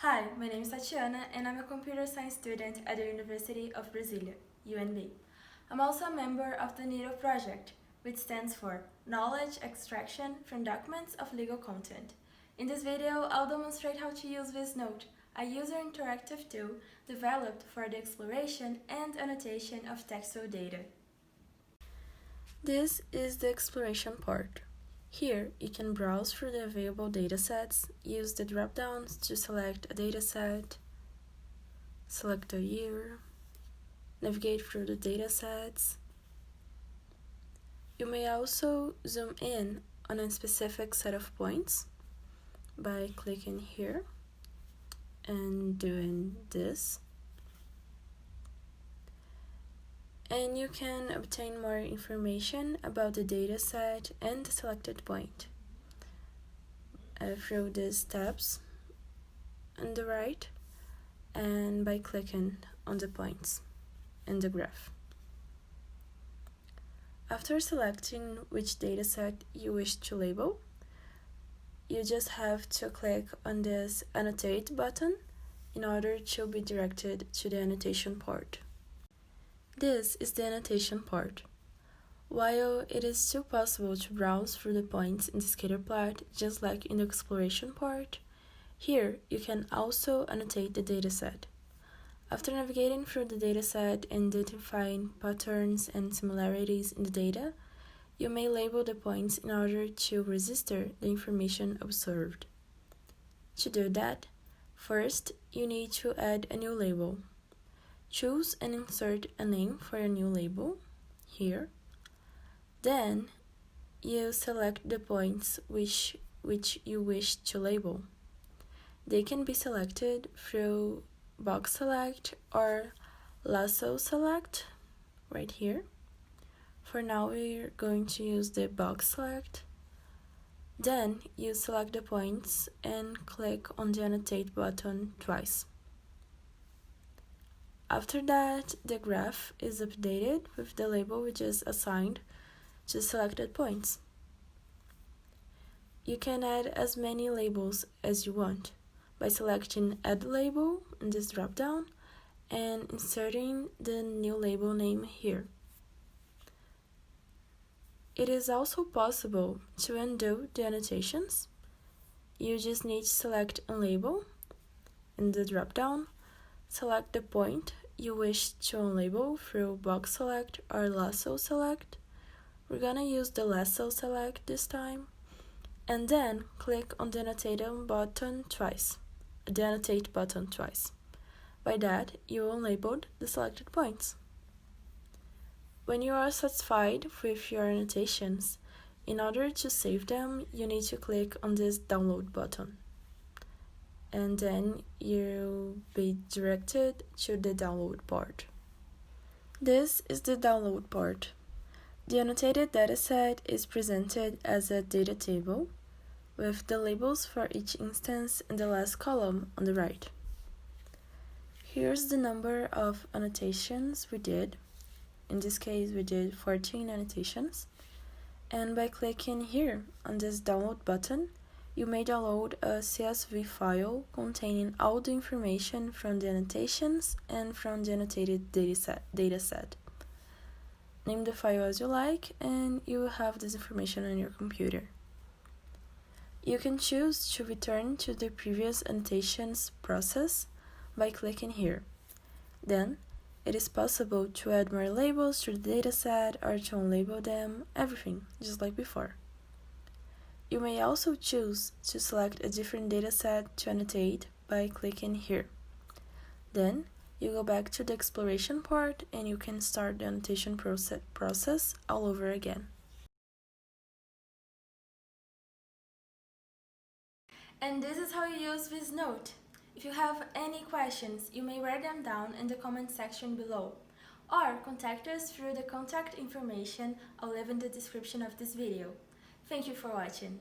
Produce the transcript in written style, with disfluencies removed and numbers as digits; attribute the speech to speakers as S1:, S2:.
S1: Hi, my name is Tatiana and I'm a computer science student at the University of Brasília, UNB. I'm also a member of the KnEDLe Project, which stands for Knowledge Extraction from Documents of Legal Content. In this video, I'll demonstrate how to use VisNote, a user interactive tool developed for the exploration and annotation of textual data. This is the exploration part. Here, you can browse through the available datasets, use the drop-downs to select a dataset, select a year, navigate through the datasets. You may also zoom in on a specific set of points by clicking here and doing this. And you can obtain more information about the dataset and the selected point through these tabs on the right and by clicking on the points in the graph. After selecting which dataset you wish to label, you just have to click on this Annotate button in order to be directed to the annotation part. This is the annotation part. While it is still possible to browse through the points in the scatter plot just like in the exploration part, here you can also annotate the dataset. After navigating through the dataset and identifying patterns and similarities in the data, you may label the points in order to register the information observed. To do that, first you need to add a new label. Choose and insert a name for a new label, here. Then, you select the points which you wish to label. They can be selected through box select or lasso select, right here. For now, we're going to use the box select. Then, you select the points and click on the Annotate button twice. After that, the graph is updated with the label which is assigned to selected points. You can add as many labels as you want by selecting Add Label in this drop-down and inserting the new label name here. It is also possible to undo the annotations. You just need to select Unlabel in the drop-down, select the point you wish to unlabel through box select or lasso select. We're gonna use the lasso select this time, and then click on the Annotate button twice. By that, you unlabeled the selected points. When you are satisfied with your annotations, in order to save them, you need to click on this Download button. And then you'll be directed to the download part. This is the download part. The annotated dataset is presented as a data table with the labels for each instance in the last column on the right. Here's the number of annotations we did. In this case, we did 14 annotations. And by clicking here on this download button, you may download a CSV file containing all the information from the annotations and from the annotated dataset. Name the file as you like, and you will have this information on your computer. You can choose to return to the previous annotations process by clicking here. Then, it is possible to add more labels to the dataset or to unlabel them, everything, just like before. You may also choose to select a different dataset to annotate by clicking here. Then, you go back to the exploration part and you can start the annotation process all over again. And this is how you use VisNote. If you have any questions, you may write them down in the comment section below, or contact us through the contact information I'll leave in the description of this video. Thank you for watching.